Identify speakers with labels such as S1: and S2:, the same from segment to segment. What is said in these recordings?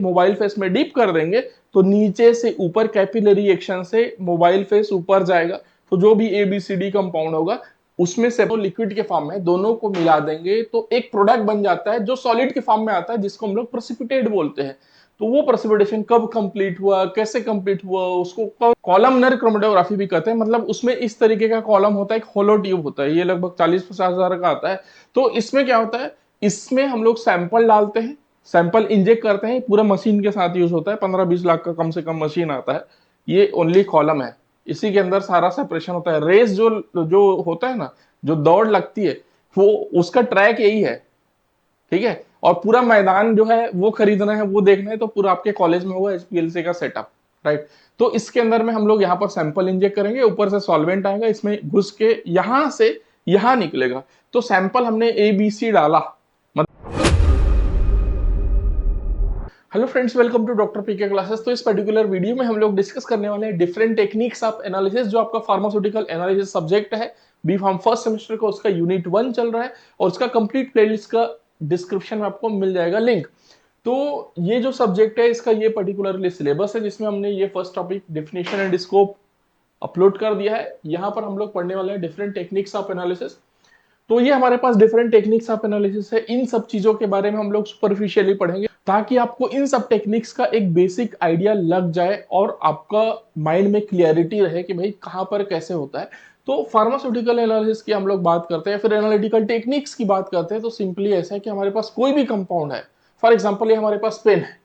S1: Mobile face में deep कर देंगे तो नीचे से ऊपर कैपिलरी एक्शन से मोबाइल फेस ऊपर जाएगा, तो जो भी ABCD कंपाउंड होगा उसमें से वो लिक्विड के फॉर्म में दोनों को मिला देंगे तो एक प्रोडक्ट बन जाता है जो सॉलिड के फॉर्म में आता है, जिसको हम लोग प्रेसिपिटेट बोलते हैं। तो वो प्रेसिपिटेशन कब कंप्लीट हुआ, कैसे कंप्लीट हुआ, उसको कॉलमनर क्रोमेटोग्राफी भी कहते हैं। मतलब उसमें इस तरीके का कॉलम होता है, एक होलो ट्यूब होता है, ये लगभग 40-50 हजार का आता है। तो इसमें क्या होता है, इसमें हम लोग सैंपल डालते हैं, सैंपल इंजेक्ट करते हैं, पूरा मशीन के साथ यूज होता है, 15-20 लाख का कम से कम मशीन आता है। ये ओनली कॉलम है, इसी के अंदर सारा सेपरेशन होता है। रेस जो जो होता है ना, जो दौड़ लगती है, वो उसका ट्रैक यही है, ठीक है। और पूरा मैदान जो है वो खरीदना है, वो देखना है, तो पूरा आपके कॉलेज में होगा HPLC का सेटअप, राइट। तो इसके अंदर में हम लोग यहाँ पर सैंपल इंजेक्ट करेंगे, ऊपर से सॉल्वेंट आएगा, इसमें घुस के यहां से यहां निकलेगा। तो सैंपल हमने ABC डाला। Hello friends, welcome to doctor PK classes. तो इस पर्टिकुलर वीडियो में हम लोग डिस्कस करने वाले हैं डिफरेंट टेक्निक्स ऑफ एनालिसिस, जो आपका फार्मास्यूटिकल एनालिसिस सब्जेक्ट है बी फार्म फर्स्ट सेमेस्टर का, उसका यूनिट 1 चल रहा है और उसका कंप्लीट प्लेलिस्ट का डिस्क्रिप्शन में आपको मिल जाएगा लिंक। तो ये जो सब्जेक्ट है इसका ये पर्टिकुलरली सिलेबस है, जिसमें हमने ये first topic definition and scope upload कर दिया है। यहाँ पर हम लोग पढ़ने वाले हैं डिफरेंट टेक्निक्स ऑफ एनालिसिस। तो ये हमारे पास डिफरेंट टेक्निक्स ऑफ एनालिसिस है, इन सब चीजों के बारे में हम लोग सुपरफिशियली पढ़ेंगे ताकि आपको इन सब टेक्निक्स का एक बेसिक आइडिया लग जाए और आपका माइंड में क्लियरिटी रहे कि भाई कहां पर कैसे होता है। तो फार्मास्यूटिकल एनालिसिस की हम लोग बात करते हैं, फिर एनालिटिकल टेक्निक्स की बात करते हैं। तो सिंपली ऐसा है कि हमारे पास कोई भी कंपाउंड है, फॉर एग्जाम्पल ये हमारे पास पेन है,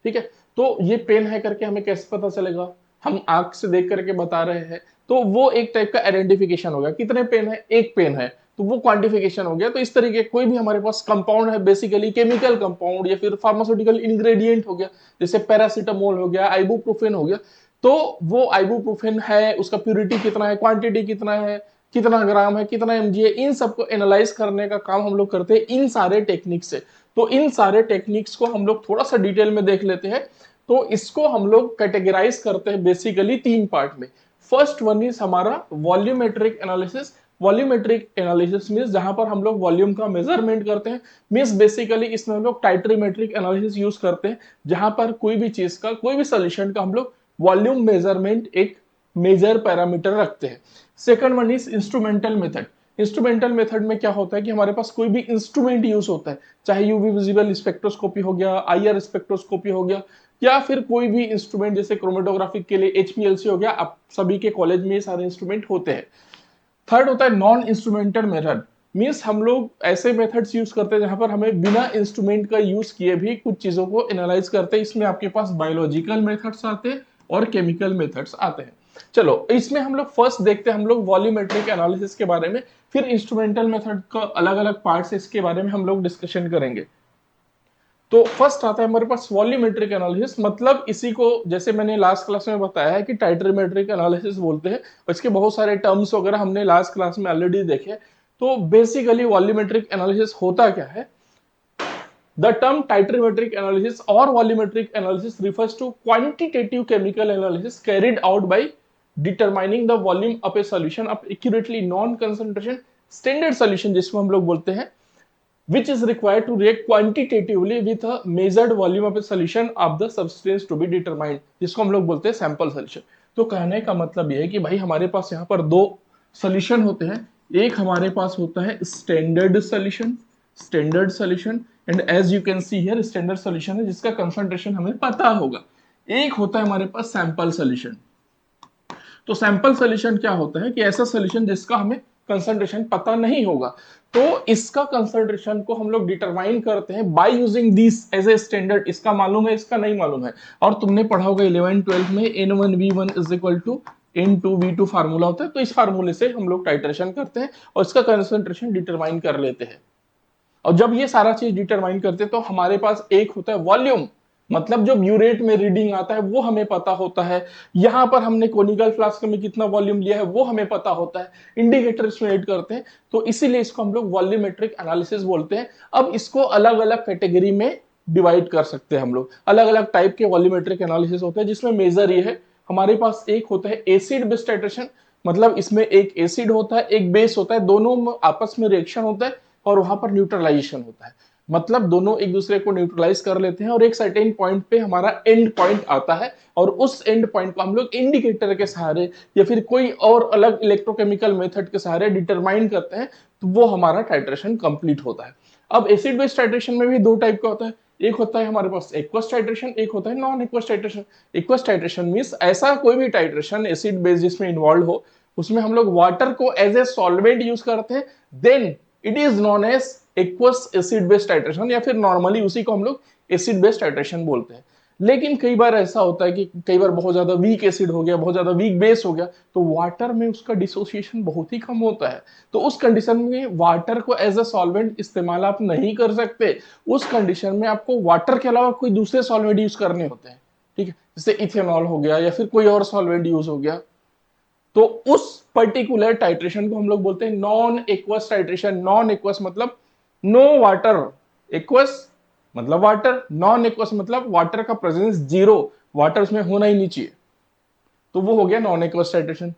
S1: ठीक है। तो ये पेन है करके हमें कैसे पता चलेगा, हम आंख से देख करके बता रहे हैं, तो वो एक टाइप का आइडेंटिफिकेशन हो गया। कितने पेन है, एक पेन है, तो वो क्वांटिफिकेशन हो गया। तो इस तरीके कोई भी हमारे पास कंपाउंड है, बेसिकली केमिकल कंपाउंड या फिर फार्मास्यूटिकल इंग्रेडिएंट हो गया, जैसे पैरासीटामोल हो गया, आइबुप्रोफेन हो गया, तो वो आइबुप्रोफेन है, उसका प्यूरिटी कितना है, क्वांटिटी कितना है, कितना ग्राम है, कितना mg है, इन सबको एनालाइज करने का काम हम लोग करते हैं इन सारे टेक्निक से। तो इन सारे टेक्निक्स को हम लोग थोड़ा सा डिटेल में देख लेते हैं। तो इसको हम लोग कैटेगराइज करते हैं बेसिकली 3 पार्ट में। फर्स्ट वन इज हमारा volumetric analysis. Volumetric analysis means जहां पर हम लोग वॉल्यूम का मेजरमेंट करते हैं, मींस बेसिकली इसमें हम लोग टाइट्रीमेट्रिक एनालिसिस यूज करते हैं, जहां पर कोई भी चीज का, कोई भी सोल्यूशन का हम लोग वॉल्यूम मेजरमेंट एक मेजर पैरामीटर रखते हैं। Second one is instrumental method. Instrumental method में क्या होता है कि हमारे पास कोई भी इंस्ट्रूमेंट यूज होता है, चाहे यूवी विजिबल स्पेक्ट्रोस्कोपी हो गया, IR स्पेक्ट्रोस्कोपी हो गया, या फिर कोई भी इंस्ट्रूमेंट जैसे क्रोमेटोग्राफी के लिए HPLC हो गया। आप सभी के कॉलेज में ये सारे इंस्ट्रूमेंट होते हैं। थर्ड होता है नॉन इंस्ट्रूमेंटल मेथड, मींस हम लोग ऐसे मेथड्स यूज करते हैं जहां पर हमें बिना इंस्ट्रूमेंट का यूज किए भी कुछ चीजों को एनालाइज करते हैं। इसमें आपके पास बायोलॉजिकल मेथड्स आते हैं और केमिकल मेथड्स आते हैं। चलो इसमें हम लोग फर्स्ट देखते हैं हम लोग वॉल्यूमेट्रिक एनालिसिस के बारे में, फिर इंस्ट्रूमेंटल मेथड का अलग अलग पार्ट्स है, इसके बारे में हम लोग डिस्कशन करेंगे। तो फर्स्ट आता है हमारे पास वॉल्यूमेट्रिक एनालिसिस। मतलब इसी को जैसे मैंने लास्ट क्लास में बताया है कि टाइट्रीमेट्रिक एनालिसिस बोलते हैं, और इसके बहुत सारे टर्म्स वगैरह हमने लास्ट क्लास में ऑलरेडी देखे। तो बेसिकली वॉल्यूमेट्रिक एनालिसिस होता क्या है? The term titrimetric analysis or volumetric analysis refers to quantitative chemical analysis carried out by determining the volume of a solution of accurately non-concentration standard solution, जिसको हम लोग बोलते हैं, which is required to react quantitatively with a measured volume of a solution of the substance to be determined, जिसको हम लोग बोलते हैं सैंपल सोल्यूशन। तो कहने का मतलब यह है कि भाई हमारे पास यहाँ पर दो सोल्यूशन होते हैं। एक हमारे पास होता है standard solution, standard solution, and as you can see here standard solution है जिसका कंसंट्रेशन हमें पता होगा। एक होता है हमारे पास सैंपल सोल्यूशन। तो सैंपल सोल्यूशन क्या होता है कि ऐसा सोल्यूशन जिसका हमें कंसंट्रेशन पता नहीं होगा, तो इसका कंसंट्रेशन को हम लोग डिटरमाइन करते हैं by using this as a standard. इसका मालूम है, इसका नहीं मालूम है, और तुमने पढ़ा होगा 11-12 में N1V1 is equal to N2V2 formula होता है। तो इस फार्मूले से हम लोग टाइट्रेशन करते हैं और इसका कंसंट्रेशन डिटरमाइन कर लेते हैं। और जब ये सारा चीज डिटरमाइन करते हैं तो हमारे पास एक होता है वॉल्यूम, मतलब जो ब्यूरेट में रीडिंग आता है वो हमें पता होता है। यहां पर हमने कोनिकल फ्लास्क में कितना वॉल्यूम लिया है वो हमें पता होता है, इंडिकेटर इसमें ऐड करते हैं। तो इसीलिए इसको हम लोग वॉल्यूमेट्रिक एनालिसिस बोलते हैं। अब इसको अलग अलग कैटेगरी में डिवाइड कर सकते हैं हम लोग, अलग अलग टाइप के वॉल्यूमेट्रिक एनालिसिस होते हैं, जिसमें मेजर ये है हमारे पास एक होता है एसिड बेस टाइट्रेशन। मतलब इसमें एक एसिड होता है, एक बेस होता है, दोनों में आपस में रिएक्शन होता है और वहां पर न्यूट्रलाइजेशन होता है। मतलब दोनों एक दूसरे को न्यूट्रलाइज कर लेते हैं और एक सर्टेन पॉइंट पे हमारा एंड पॉइंट आता है और उस एंड पॉइंट को हम लोग इंडिकेटर के सहारे या फिर कोई और अलग इलेक्ट्रोकेमिकल मेथड के सहारे डिटरमाइन करते हैं, तो वो हमारा टाइट्रेशन कंप्लीट होता है। अब एसिड बेस टाइट्रेशन में भी दो टाइप का होता है। एक होता है हमारे पास एक्वस टाइट्रेशन, एक होता है non aqueous titration. Aqueous titration means ऐसा कोई भी टाइट्रेशन एसिड बेस जिसमें इन्वॉल्व हो, उसमें हम लोग वाटर को एज ए सॉल्वेंट यूज करते हैं, then it is non aqueous acid base titration, या फिर नॉर्मली उसी को हम लोग एसिड बेस टाइट्रेशन बोलते हैं। लेकिन कई बार ऐसा होता है कि कई बार बहुत ज्यादा वीक एसिड हो गया, बहुत ज्यादा वीक बेस हो गया, तो वाटर में उसका डिसोसिएशन बहुत ही कम होता है, तो उस कंडीशन में वाटर को एज अ सॉल्वेंट इस्तेमाल आप नहीं कर सकते। उस कंडीशन में आपको वाटर के अलावा कोई दूसरे सॉल्वेंट यूज करने होते हैं, ठीक है, जैसे इथेनॉल हो गया या फिर कोई और सॉल्वेंट यूज हो गया। तो उस पर्टिकुलर टाइट्रेशन को हम लोग बोलते हैं non aqueous titration. Non aqueous मतलब नो वाटर, एक्वस मतलब वाटर, नॉन एक्वस मतलब वाटर का प्रेजेंस जीरो, वाटर उसमें होना ही नहीं चाहिए, तो वो हो गया नॉन एक्वस टाइट्रेशन।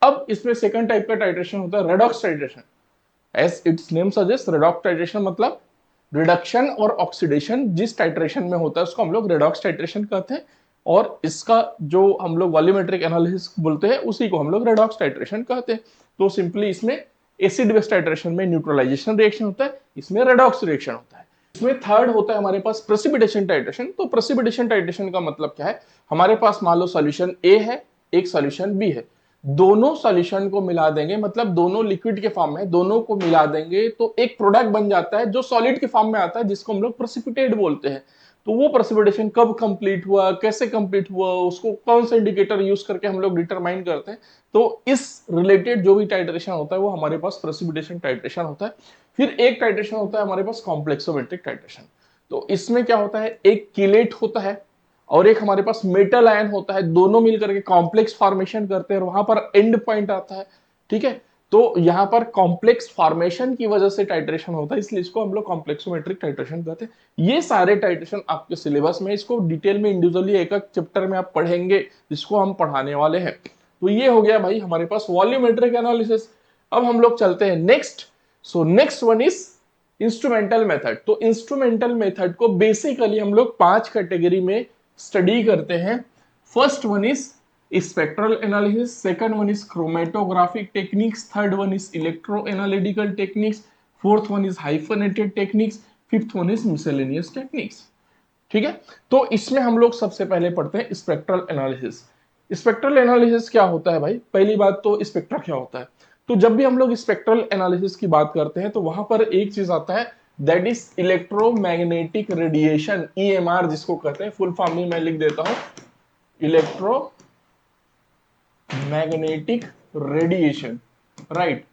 S1: अब इसमें सेकंड टाइप का टाइट्रेशन होता है redox titration. As its name suggest, redox titration मतलब रिडक्शन और ऑक्सीडेशन जिस टाइट्रेशन में होता है उसको हम लोग रेडॉक्स टाइट्रेशन कहते हैं, और इसका जो हम लोग वॉल्यूमेट्रिक एनालिसिस बोलते हैं उसी को हम लोग रेडॉक्स टाइट्रेशन कहते हैं। तो सिंपली इसमें एसिड बेस टाइट्रेशन में न्यूट्रलाइजेशन रिएक्शन होता है, इसमें रेडॉक्स रिएक्शन होता है। इसमें थर्ड होता है हमारे पास प्रेसिपिटेशन टाइट्रेशन। तो प्रेसिपिटेशन टाइट्रेशन का मतलब क्या है, हमारे पास मान लो सॉल्यूशन ए है, एक सॉल्यूशन बी है, दोनों सॉल्यूशन को मिला देंगे, मतलब दोनों लिक्विड के फॉर्म में, दोनों को मिला देंगे तो एक प्रोडक्ट बन जाता है जो सॉलिड के फॉर्म में आता है, जिसको हम लोग प्रेसिपिटेट बोलते हैं। तो वो प्रेसिपिटेशन कब कंप्लीट हुआ, कैसे कंप्लीट हुआ, उसको कौन सा इंडिकेटर यूज करके हम लोग डिटरमाइन करते हैं, तो इस रिलेटेड जो भी टाइट्रेशन होता है वो हमारे पास प्रेसिपिटेशन टाइट्रेशन होता है। फिर एक टाइट्रेशन होता है हमारे पास कॉम्प्लेक्सोमेट्रिक टाइट्रेशन। तो इसमें क्या होता है, एक कीलेट होता है और एक हमारे पास मेटल आयन होता है, दोनों मिलकर के कॉम्प्लेक्स फॉर्मेशन करते हैं और वहां पर एंड पॉइंट आता है, ठीक है। तो यहां पर कॉम्प्लेक्स फॉर्मेशन की वजह से टाइट्रेशन होता है, इसलिए इसको हम लोग कॉम्प्लेक्सोमेट्रिक टाइट्रेशन कहते हैं। ये सारे टाइट्रेशन आपके सिलेबस में, इसको डिटेल में इंडिविजुअली एक एक चैप्टर में आप पढ़ेंगे जिसको हम पढ़ाने वाले हैं। तो ये हो गया भाई हमारे पास वॉल्यूमेट्रिक एनालिसिस। अब हम लोग चलते हैं next. So next one is instrumental method. तो इंस्ट्रूमेंटल मेथड को बेसिकली हम लोग 5 कैटेगरी में स्टडी करते हैं। First one is spectral analysis, second one is chromatographic techniques, third one is electro analytical techniques, fourth one is hyphenated techniques, fifth one is miscellaneous techniques, ठीक है। तो इसमें हम लोग सबसे पहले पढ़ते हैं स्पेक्ट्रल एनालिसिस। स्पेक्ट्रल एनालिसिस क्या होता है भाई, पहली बात तो स्पेक्ट्रा क्या होता है। तो जब भी हम लोग स्पेक्ट्रल एनालिसिस की बात करते हैं तो वहां पर एक चीज आता है, that is electromagnetic radiation, EMR जिसको कहते हैं, फुल फॉर्म में मैं लिख देता हूं, electro magnetic radiation, right,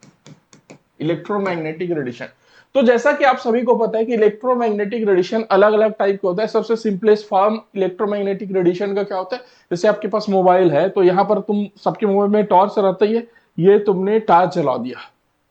S1: electromagnetic radiation. तो जैसा कि आप सभी को पता है कि इलेक्ट्रोमैग्नेटिक रेडिएशन अलग अलग टाइप का होता है। सबसे सिंपलेस्ट फॉर्म इलेक्ट्रोमैग्नेटिक रेडिएशन का क्या होता है, जैसे आपके पास मोबाइल है तो यहाँ पर तुम सबके मोबाइल में टॉर्च रहता ही है, ये तुमने टॉर्च जला दिया,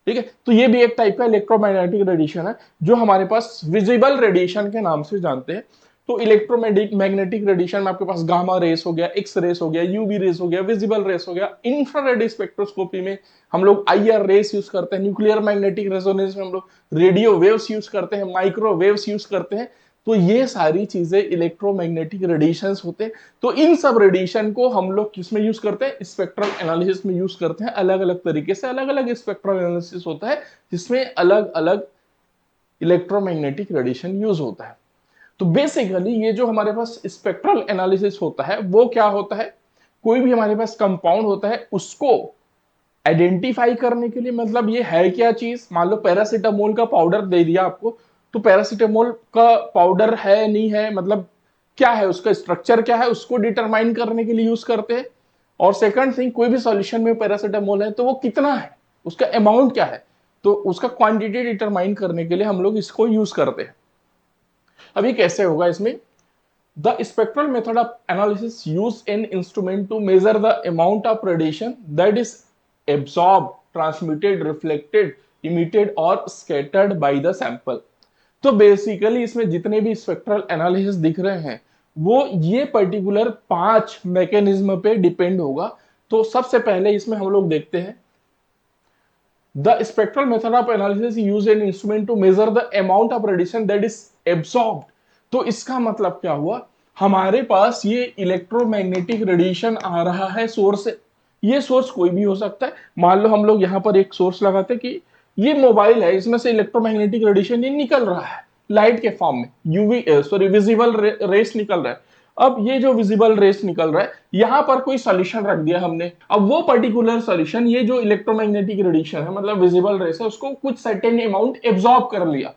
S1: ठीक है, तो ये भी एक टाइप का इलेक्ट्रोमैग्नेटिक रेडिएशन है जो हमारे पास विजिबल रेडिएशन के नाम से जानते हैं। तो इलेक्ट्रोमैग्नेटिक रेडिएशन में आपके पास गामा रेस हो गया, एक्स रेस हो गया, यूवी रेस हो गया, विजिबल रेस हो गया। इंफ्रारेड स्पेक्ट्रोस्कोपी में हम लोग आईआर रेस यूज करते हैं, न्यूक्लियर मैग्नेटिक रेजोनेंस में हम लोग रेडियो वेव्स यूज करते हैं, माइक्रो वेव्स यूज करते हैं। तो ये सारी चीजें इलेक्ट्रोमैग्नेटिक रेडिएशंस होते हैं। तो इन सब रेडिएशन को हम लोग किसमें यूज करते हैं, स्पेक्ट्रल एनालिसिस में यूज करते हैं। अलग अलग तरीके से अलग अलग स्पेक्ट्रल एनालिसिस होता है जिसमें अलग अलग इलेक्ट्रोमैग्नेटिक रेडिएशन यूज होता है। तो बेसिकली ये जो हमारे पास स्पेक्ट्रल एनालिसिस होता है वो क्या होता है, कोई भी हमारे पास कंपाउंड होता है उसको आइडेंटिफाई करने के लिए, मतलब ये है क्या चीज, मान लो पैरासीटामोल का पाउडर दे दिया आपको, तो पैरासीटामोल का पाउडर है नहीं है, मतलब क्या है उसका स्ट्रक्चर क्या है, उसको डिटरमाइन करने के लिए यूज करते हैं। और सेकंड थिंग, कोई भी सॉल्यूशन में पैरासीटामोल है तो वो कितना है, उसका अमाउंट क्या है, तो उसका क्वांटिटी डिटरमाइन करने के लिए हम लोग इसको यूज करते हैं। अभी कैसे होगा इसमें, the spectral method of analysis use an instrument to measure the amount of radiation that is absorb, transmitted, reflected, emitted और स्कैटर्ड बाय द सैंपल। तो बेसिकली इसमें जितने भी स्पेक्ट्रल एनालिसिस दिख रहे हैं वो ये पर्टिकुलर 5 मैकेनिज्म पे डिपेंड होगा। तो सबसे पहले इसमें हम लोग देखते हैं the spectral method of analysis use an instrument to measure the amount of radiation that is absorbed. तो इसका मतलब क्या हुआ, हमारे पास ये इलेक्ट्रोमैग्नेटिक रेडिएशन आ रहा है सोर्स से। ये सोर्स कोई भी हो सकता है। मान लो हम लोग यहाँ पर एक सोर्स लगाते हैं कि ये मोबाइल है, इसमें से इलेक्ट्रोमैग्नेटिक रेडिएशन ये निकल रहा है लाइट के फॉर्म में, यूवी सॉरी विजिबल रेस निकल रहा है। अब ये जो विजिबल रेस निकल रहा है, यहां पर कोई सॉल्यूशन रख दिया हमने। अब वो पर्टिकुलर सॉल्यूशन, ये जो इलेक्ट्रोमैग्नेटिक रेडिएशन है मतलब विजिबल रेस है, उसको कुछ सर्टेन अमाउंट एब्जॉर्ब कर लिया,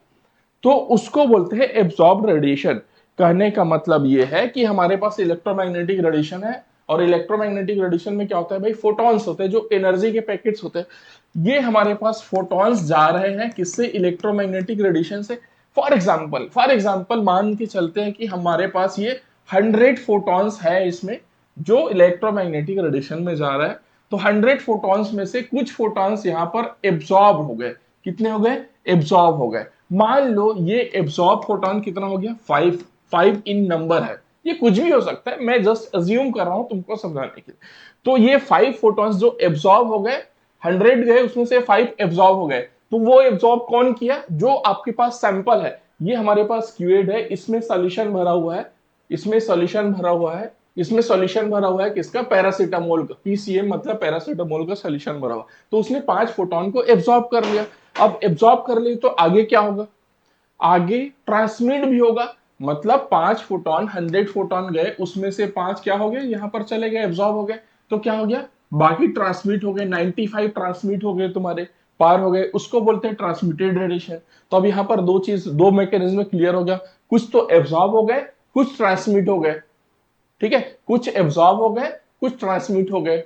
S1: तो उसको बोलते हैं एब्जॉर्ब रेडिएशन। कहने का मतलब ये है कि हमारे पास इलेक्ट्रोमैग्नेटिक रेडिएशन है, और इलेक्ट्रोमैग्नेटिक रेडिएशन में क्या होता है भाई, फोटॉन्स होते हैं, जो एनर्जी के पैकेट्स होते हैं। ये हमारे पास फोटॉन्स जा रहे हैं किससे, इलेक्ट्रोमैग्नेटिक रेडिएशन से। फॉर एग्जाम्पल मान के चलते हैं कि हमारे पास ये 100 फोटॉन्स है इसमें, जो इलेक्ट्रोमैग्नेटिक रेडिएशन में जा रहा है। तो 100 फोटॉन्स में से कुछ फोटॉन्स यहाँ पर एब्जॉर्ब हो गए। कितने हो गए, एब्जॉर्ब हो गए। मान लो ये एब्जॉर्ब फोटॉन कितना हो गया, 5। 5 इन नंबर है, ये कुछ भी हो सकता है, मैं जस्ट अज्यूम कर रहा हूं तुमको समझाने के लिए। तो ये 5 फोटॉन्स जो एब्जॉर्ब हो गए, 100 गए उसमें से 5 एब्जॉर्ब हो गए। तो वो एब्जॉर्ब कौन किया, जो आपके पास सैंपल है, ये हमारे पास क्यूएड है, इसमें सॉल्यूशन भरा हुआ है, इसमें सॉल्यूशन भरा हुआ है, इसमें सॉल्यूशन भरा हुआ है किसका, पैरासीटामोल का, पीसीएम मतलब पैरासीटामोल का सॉल्यूशन भरा हुआ। तो उसने 5 फोटॉन को एब्जॉर्ब कर लिया। अब एब्जॉर्ब कर ली तो आगे क्या होगा, आगे ट्रांसमिट भी होगा। मतलब 5 फोटॉन, 100 फोटॉन गए, उसमें से 5 क्या हो गए, यहां पर चले गए, एब्जॉर्ब हो गए। तो क्या हो गया, बाकी ट्रांसमिट हो गए, 95 ट्रांसमिट हो गए, तुम्हारे पार हो गए, उसको बोलते हैं ट्रांसमिटेड रेडिएशन। तो अब यहां पर दो मैकेनिज्म क्लियर हो गया, कुछ तो एब्जॉर्ब हो गए, कुछ ट्रांसमिट हो गए। ठीक है, कुछ एब्जॉर्ब हो गए, कुछ ट्रांसमिट हो गए।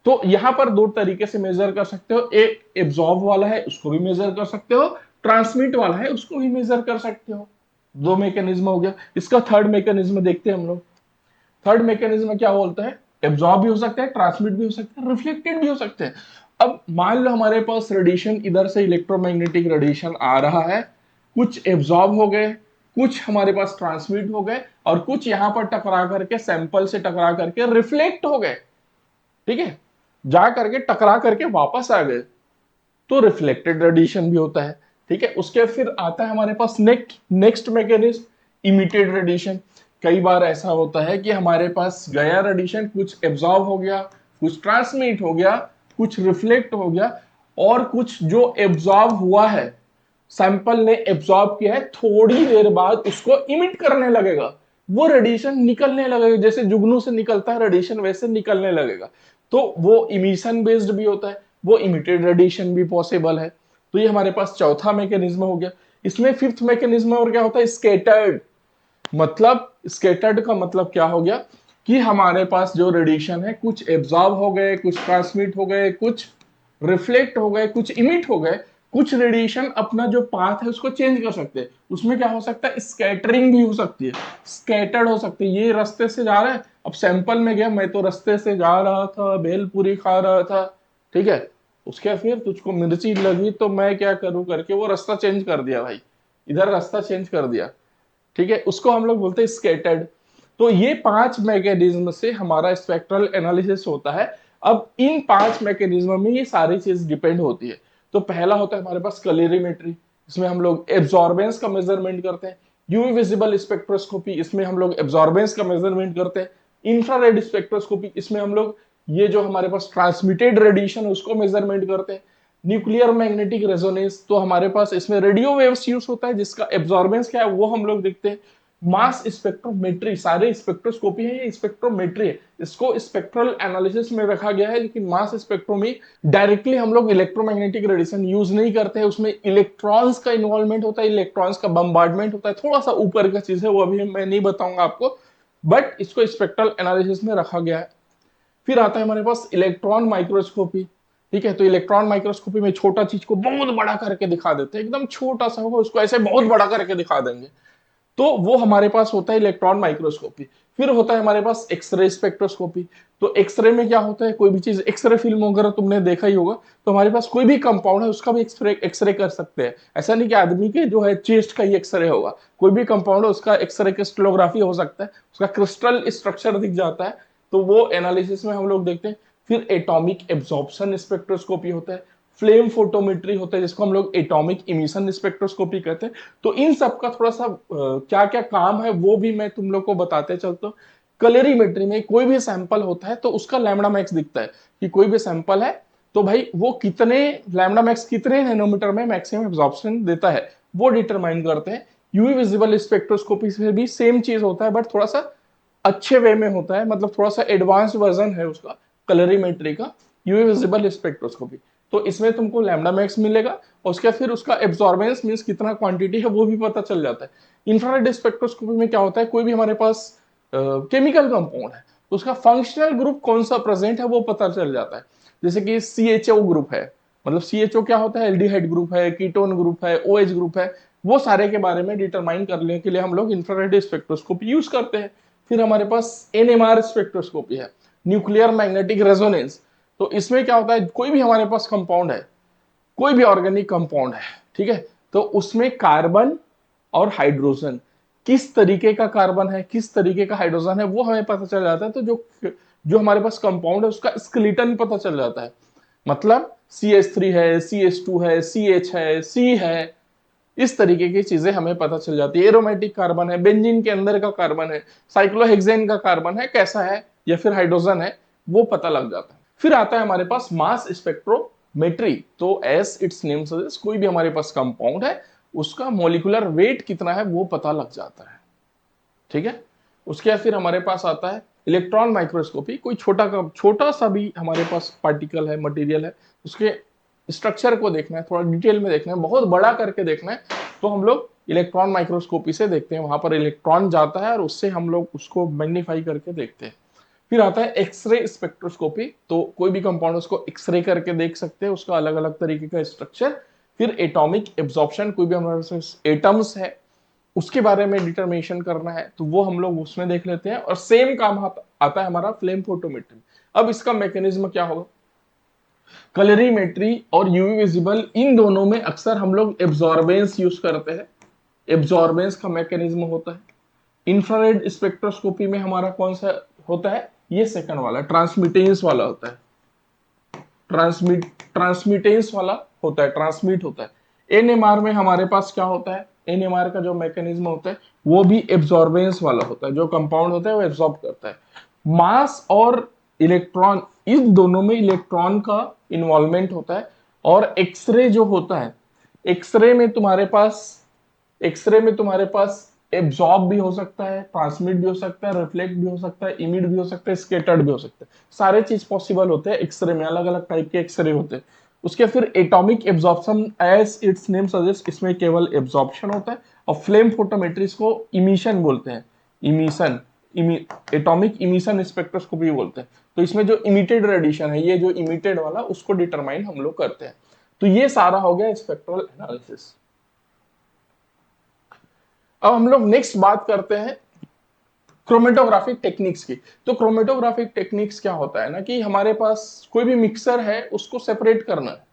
S1: तो यहां पर दो तरीके से मेजर कर सकते हो, एक एब्जॉर्ब वाला है उसको भी मेजर कर सकते हो, ट्रांसमिट वाला है उसको भी मेजर कर सकते हो। दो मैकेनिज्म हो गया। इसका थर्ड मैकेनिज्म देखते हैं हम लोग। थर्ड मैकेनिज्म क्या बोलता है, एब्जॉर्ब भी हो सकता है, ट्रांसमिट भी हो सकता है, रिफ्लेक्टेड भी हो सकते हैं। अब मान लो हमारे पास रेडिएशन, इधर से इलेक्ट्रोमैग्नेटिक रेडिएशन आ रहा है, कुछ एब्जॉर्ब हो गए, कुछ हमारे पास ट्रांसमिट हो गए, और कुछ यहां पर टकरा करके, सैंपल से टकरा करके रिफ्लेक्ट हो गए। ठीक है, जा करके टकरा करके वापस आ गए, तो रिफ्लेक्टेड रेडिएशन भी होता है। ठीक है, उसके फिर आता है हमारे पास नेक्स्ट मैकेनिज्म, इमिटेड रेडिएशन। कई बार ऐसा होता है कि हमारे पास गया रेडिएशन, कुछ एब्जॉर्ब हो गया, कुछ ट्रांसमिट हो गया, कुछ रिफ्लेक्ट हो गया, और कुछ जो एब्जॉर्ब हुआ है, सैंपल ने एब्जॉर्ब किया है, थोड़ी देर बाद उसको इमिट करने लगेगा, वो रेडिएशन निकलने लगेगा, जैसे जुगनू से निकलता है रेडिएशन वैसे निकलने लगेगा। तो वो इमिशन बेस्ड भी होता है, वो इमिटेड रेडिएशन भी पॉसिबल है। तो ये हमारे पास चौथा मैकेनिज्म हो गया। इसमें फिफ्थ मैकेनिज्म और क्या होता है, स्कैटर्ड। मतलब स्कैटर्ड का मतलब क्या हो गया, कि हमारे पास जो रेडिएशन है, कुछ एब्जॉर्ब हो गए, कुछ ट्रांसमिट हो गए, कुछ रिफ्लेक्ट हो गए, कुछ इमिट हो गए। कुछ रेडिएशन अपना जो पाथ है उसको चेंज कर सकते हैं, उसमें क्या हो सकता है, स्कैटरिंग भी हो सकती है, स्कैटर्ड हो सकती है। ये रास्ते से जा रहा है, अब सैंपल में गया, मैं तो रास्ते से जा रहा था, भेलपुरी खा रहा था, ठीक है, उसके फिर तुझको मिर्ची लगी तो मैं क्या करूं करके वो रास्ता चेंज कर दिया भाई, इधर रास्ता चेंज कर दिया। ठीक है, उसको हम लोग बोलते हैं स्कैटर्ड। तो ये 5 मैकेनिज्म से हमारा स्पेक्ट्रल एनालिसिस होता है। अब इन 5 मैकेनिज्म में ये सारी चीज डिपेंड होती है। तो पहला होता है हमारे पास कलरीमेट्री, इसमें हम लोग एब्जॉर्बेंस का मेजरमेंट करते हैं। यूवी विजिबल स्पेक्ट्रोस्कोपी, इसमें हम लोग एब्जॉर्बेंस का मेजरमेंट करते हैं। इंफ्रारेड स्पेक्ट्रोस्कोपी, इसमें हम लोग ये जो हमारे पास ट्रांसमिटेड रेडिएशन उसको मेजरमेंट करते हैं। न्यूक्लियर मैग्नेटिक रेजोनेंस, तो हमारे पास इसमें रेडियो वेव्स यूज होता है, जिसका एब्जॉर्बेंस क्या है वो हम लोग देखते हैं। मास स्पेक्ट्रोमेट्री, सारे स्पेक्ट्रोस्कोपी है, ये स्पेक्ट्रोमेट्री है, इसको स्पेक्ट्रल एनालिसिस में रखा गया है। लेकिन मास स्पेक्ट्रोमी डायरेक्टली हम लोग इलेक्ट्रोमैग्नेटिक रेडिएशन यूज नहीं करते हैं, उसमें इलेक्ट्रॉन्स का इन्वॉल्वमेंट होता है, इलेक्ट्रॉन्स का बम्बार्डमेंट होता है, थोड़ा सा ऊपर का चीज है, वो अभी मैं नहीं बताऊंगा आपको, बट इसको स्पेक्ट्रल एनालिसिस में रखा गया है। फिर आता है हमारे पास इलेक्ट्रॉन माइक्रोस्कोपी। ठीक है, तो इलेक्ट्रॉन माइक्रोस्कोपी में छोटा चीज को बहुत बड़ा करके दिखा देते हैं, एकदम छोटा सा होगा उसको ऐसे बहुत बड़ा करके दिखा देंगे, तो वो हमारे पास होता है इलेक्ट्रॉन माइक्रोस्कोपी। फिर होता है हमारे पास एक्सरे स्पेक्ट्रोस्कोपी। तो एक्सरे में क्या होता है, कोई भी चीज, एक्सरे फिल्म वगैरह तुमने देखा ही होगा, तो हमारे पास कोई भी कंपाउंड है उसका भी एक्सरे कर सकते हैं। ऐसा नहीं कि आदमी के जो है चेस्ट का ही एक्सरे होगा, कोई भी कंपाउंड है उसका एक्सरे क्रिस्टलोग्राफी हो सकता है, उसका क्रिस्टल स्ट्रक्चर दिख जाता है, तो वो एनालिसिस में हम लोग देखते हैं। फिर एटॉमिक एब्जॉर्प्शन स्पेक्ट्रोस्कोपी होता है, फ्लेम फोटोमेट्री होता है जिसको हम लोग एटॉमिक इमिशन स्पेक्ट्रोस्कोपी कहते हैं। तो इन सब का थोड़ा सा क्या क्या काम है वो भी मैं तुम लोग को बताते चलता हूँ। कलरीमेट्री में कोई भी सैंपल होता है तो उसका लैम्बडा मैक्स दिखता है कि कोई भी सैंपल है तो भाई वो कितने लैम्बडा मैक्स कितने नैनोमीटर में मैक्सिमम एब्जॉर्प्शन देता है वो डिटरमाइन करते हैं। यूवी विजिबल स्पेक्ट्रोस्कोपी से भी सेम चीज होता है बट थोड़ा सा अच्छे वे में होता है, मतलब थोड़ा सा एडवांस वर्जन है उसका कलरीमेट्री का, यूवी विजिबल स्पेक्ट्रोस्कोपी। तो इसमें तुमको लैम्बडा मैक्स मिलेगा और उसके फिर उसका एब्जॉर्बेंस मींस कितना क्वांटिटी है वो भी पता चल जाता है। इंफ्रारेड स्पेक्ट्रोस्कोपी में क्या होता है, कोई भी हमारे पास केमिकल कंपाउंड है तो उसका फंक्शनल ग्रुप कौन सा प्रेजेंट है वो पता चल जाता है। जैसे कि CHO ग्रुप है, मतलब CHO क्या होता है, एल्डिहाइड ग्रुप है, कीटोन ग्रुप है, OH ग्रुप है, वो सारे के बारे में डिटरमाइन करने के लिए हम लोग इंफ्रारेड स्पेक्ट्रोस्कोपी यूज करते हैं। फिर हमारे पास NMR स्पेक्ट्रोस्कोपी है, न्यूक्लियर मैग्नेटिक रेजोनेंस। तो इसमें क्या होता है, कोई भी हमारे पास कंपाउंड है, कोई भी ऑर्गेनिक कंपाउंड है, ठीक है, तो उसमें कार्बन और हाइड्रोजन किस तरीके का कार्बन है किस तरीके का हाइड्रोजन है वो हमें पता चल जाता है। तो जो जो हमारे पास कंपाउंड है उसका स्केलेटन पता चल जाता है, मतलब CH3 है, CH2 है, CH है, C है, इस तरीके की चीजें हमें पता चल जाती है। एरोमेटिक कार्बन है, बेंजीन के अंदर का कार्बन है, साइक्लोहेक्सेन का कार्बन है कैसा है या फिर हाइड्रोजन है वो पता लग जाता है। फिर आता है हमारे पास मास स्पेक्ट्रोमेट्री। तो एस इट्स नेम सजेस्ट, कोई भी हमारे पास कंपाउंड है उसका मोलिकुलर वेट कितना है वो पता लग जाता है, ठीक है। उसके बाद फिर हमारे पास आता है इलेक्ट्रॉन माइक्रोस्कोपी। कोई छोटा सा भी हमारे पास पार्टिकल है, मटेरियल है, उसके स्ट्रक्चर को देखना है, थोड़ा डिटेल में देखना है, बहुत बड़ा करके देखना है, तो हम लोग इलेक्ट्रॉन माइक्रोस्कोपी से देखते हैं। वहां पर इलेक्ट्रॉन जाता है और उससे हम लोग उसको मैग्नीफाई करके देखते हैं। फिर आता है एक्सरे स्पेक्ट्रोस्कोपी। तो कोई भी कंपाउंड उसको एक्सरे करके देख सकते हैं, उसका अलग अलग तरीके का स्ट्रक्चर। फिर एटॉमिक एब्जॉर्प्शन, कोई भी हमारे पास एटम्स है उसके बारे में डिटर्मिनेशन करना है तो वो हम लोग उसमें देख लेते हैं। और सेम काम आता है हमारा फ्लेम फोटोमेट्री। अब इसका मैकेनिज्म क्या होगा, कलरीमेट्री और यूवी विजिबल इन दोनों में अक्सर हम लोग एब्जॉर्बेंस यूज करते हैं। एब्जॉर्बेंस का मैकेनिज्म होता है। इंफ्रारेड स्पेक्ट्रोस्कोपी में हमारा कौन सा होता है, ये सेकंड वाला ट्रांसमिटेंस वाला होता है। ट्रांसमिटेंस वाला होता है, ट्रांसमिट होता है। NMR में हमारे पास क्या होता है, NMR का जो मैकेनिज्म होता है वो भी एब्जॉर्बेंस वाला होता है, जो कंपाउंड होता है वो एब्जॉर्ब करता है। मास और इलेक्ट्रॉन, इन दोनों में इलेक्ट्रॉन का इन्वॉल्वमेंट होता है। और एक्सरे जो होता है, एक्सरे में तुम्हारे पास एक्सरे में तुम्हारे पास एब्जॉर्ब भी हो सकता है, ट्रांसमिट भी हो सकता है, रिफ्लेक्ट भी हो सकता है, इमिट भी हो सकता है, स्कैटर्ड भी हो सकता है। सारे चीज पॉसिबल होते हैं एक्सरे में, अलग अलग टाइप के एक्सरे होते हैं। उसके फिर atomic absorption, as its name suggest, इसमें केवल एब्जॉर्प्शन होता है। और फ्लेम फोटोमेट्री को इमिशन बोलते हैं, इमिशन, एटॉमिक इमिशन स्पेक्ट्रोस्कोपी बोलते हैं। तो इसमें जो इमिटेड रेडिएशन है, ये जो इमिटेड वाला उसको डिटरमाइन हम लोग करते हैं। तो ये सारा हो गया स्पेक्ट्रल एनालिसिस। अब हम लोग नेक्स्ट बात करते हैं क्रोमेटोग्राफिक टेक्निक्स की। तो क्रोमेटोग्राफिक टेक्निक्स क्या होता है ना, कि हमारे पास कोई भी मिक्सर है उसको सेपरेट करना है।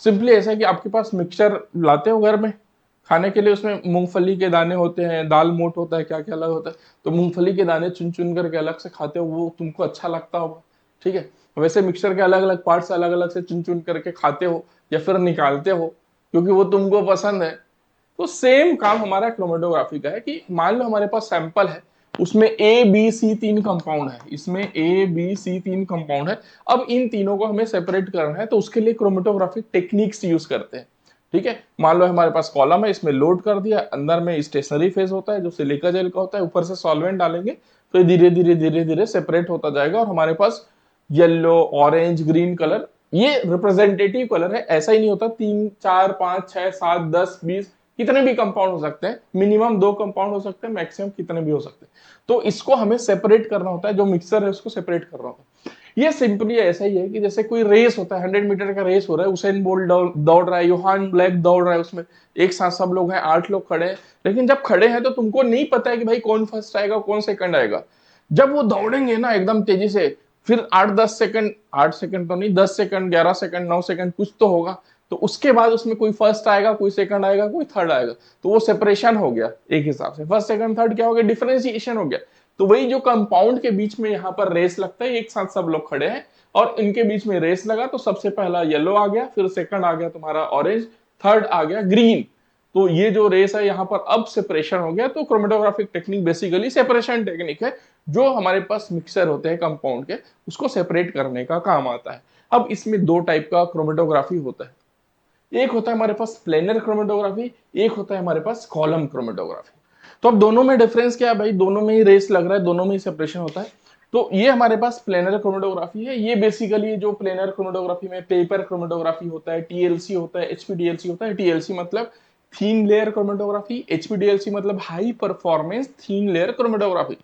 S1: सिंपली ऐसा है कि आपके पास मिक्सचर लाते हो घर में खाने के लिए, उसमें मूंगफली के दाने होते हैं, दाल मोट होता है, क्या क्या अलग होता है। तो मूंगफली के दाने चुन चुन करके अलग से खाते हो, वो तुमको अच्छा लगता होगा, ठीक है। वैसे मिक्सचर के अलग अलग पार्ट्स अलग अलग से चुन चुन करके खाते हो या फिर निकालते हो क्योंकि वो तुमको पसंद है। तो सेम काम हमारा क्रोमेटोग्राफी का है कि मान लो हमारे पास सैंपल है, उसमें A B C 3 कंपाउंड है, इसमें A B C 3 कंपाउंड है। अब इन तीनों को हमें सेपरेट करना है तो उसके लिए क्रोमेटोग्राफिक टेक्निक्स यूज करते हैं, ठीक है। मान लो हमारे पास कॉलम है, इसमें लोड कर दिया, अंदर में स्टेशनरी फेज होता है जो सिलिका जेल का होता है, ऊपर से सॉल्वेंट डालेंगे तो ये धीरे धीरे धीरे धीरे सेपरेट होता जाएगा और हमारे पास येलो, ऑरेंज, ग्रीन कलर, ये रिप्रेजेंटेटिव कलर है। ऐसा ही नहीं होता 3 4 5 6 7 10 20 कितने भी कंपाउंड हो सकते हैं, मिनिमम 2 कंपाउंड हो सकते हैं, मैक्सिमम कितने भी हो सकते हैं। तो इसको हमें सेपरेट करना होता है, जो मिक्सर है उसको सेपरेट करना होता है। ये सिंपली ऐसा ही है कि जैसे कोई रेस होता है, 100 मीटर का रेस हो रहा है, उसेन बोल्ट दौड़ रहा है, योहान ब्लैक दौड़ रहा है, उसमें एक साथ सब लोग हैं, 8 लोग खड़े हैं। लेकिन जब खड़े हैं तो तुमको नहीं पता है कि भाई कौन फर्स्ट आएगा कौन सेकंड आएगा। जब वो दौड़ेंगे ना एकदम तेजी से, फिर 8-10 सेकंड, 8 सेकंड तो नहीं, 10 सेकंड, 11 सेकंड, 9 सेकंड कुछ तो होगा, तो उसके बाद उसमें कोई फर्स्ट आएगा, कोई सेकंड आएगा, कोई थर्ड आएगा, तो वो सेपरेशन हो गया एक हिसाब से। फर्स्ट सेकंड थर्ड क्या हो गया, डिफरेंशिएशन हो गया। तो वही जो कंपाउंड के बीच में यहाँ पर रेस लगता है, एक साथ सब लोग खड़े हैं और इनके बीच में रेस लगा, तो सबसे पहला येलो आ गया, फिर सेकंड आ गया तुम्हारा ऑरेंज, थर्ड आ गया ग्रीन। तो ये जो रेस है यहाँ पर अब सेपरेशन हो गया। तो chromatographic technique basically separation technique है, जो हमारे पास मिक्सर होते हैं कंपाउंड के, उसको सेपरेट करने का काम आता है। अब इसमें दो टाइप का क्रोमेटोग्राफी होता है, एक होता है हमारे पास प्लेनर क्रोमेटोग्राफी, एक होता है हमारे पास कॉलम क्रोमेटोग्राफी। तो अब दोनों में डिफरेंस क्या है भाई, दोनों में ही रेस लग रहा है, दोनों में ही सेपरेशन होता है। तो ये हमारे पास प्लेनर क्रोमेटोग्राफी है। ये बेसिकली जो प्लेनर क्रोमेटोग्राफी में पेपर क्रोमेटोग्राफी होता है, टीएलसी होता है, एचपीडीएलसी होता है। टीएलसी मतलब थीन लेयर क्रोमेटोग्राफी, एचपीडीएलसी मतलब high performance thin layer chromatography.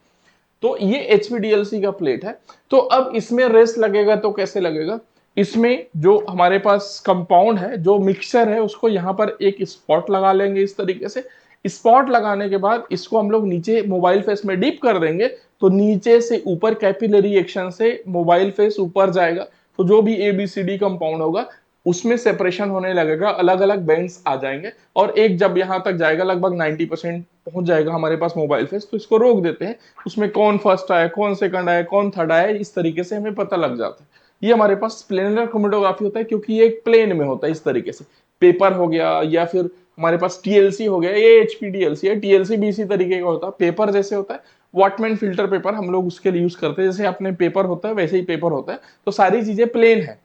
S1: तो ये एचपीडीएलसी का प्लेट है। तो अब इसमें रेस लगेगा तो कैसे लगेगा, इसमें जो हमारे पास कंपाउंड है, जो मिक्सचर है, उसको यहाँ पर एक स्पॉट लगा लेंगे इस तरीके से। स्पॉट लगाने के बाद इसको हम लोग नीचे मोबाइल फेस में डीप कर देंगे, तो नीचे से ऊपर कैपिलरी एक्शन से मोबाइल फेस ऊपर जाएगा। तो जो भी एबीसीडी कंपाउंड होगा उसमें सेपरेशन होने लगेगा, अलग अलग बैंड्स आ जाएंगे, और एक जब यहां तक जाएगा लगभग 90% पहुंच जाएगा हमारे पास मोबाइल फेस, तो इसको रोक देते हैं। उसमें कौन फर्स्ट आया, कौन सेकंड आया, कौन थर्ड आया, इस तरीके से हमें पता लग जाता है। ये हमारे पास प्लेनर क्रोमेटोग्राफी होता है, क्योंकि ये एक प्लेन में होता है इस तरीके से। पेपर हो गया या फिर हमारे पास टीएलसी हो गया, ये एचपीडीएलसी है। टीएलसी भी इसी तरीके का होता है, पेपर जैसे होता है। वॉटमैन फिल्टर पेपर हम लोग उसके लिए यूज करते हैं, जैसे अपने पेपर होता है वैसे ही पेपर होता है। तो सारी चीजें प्लेन है।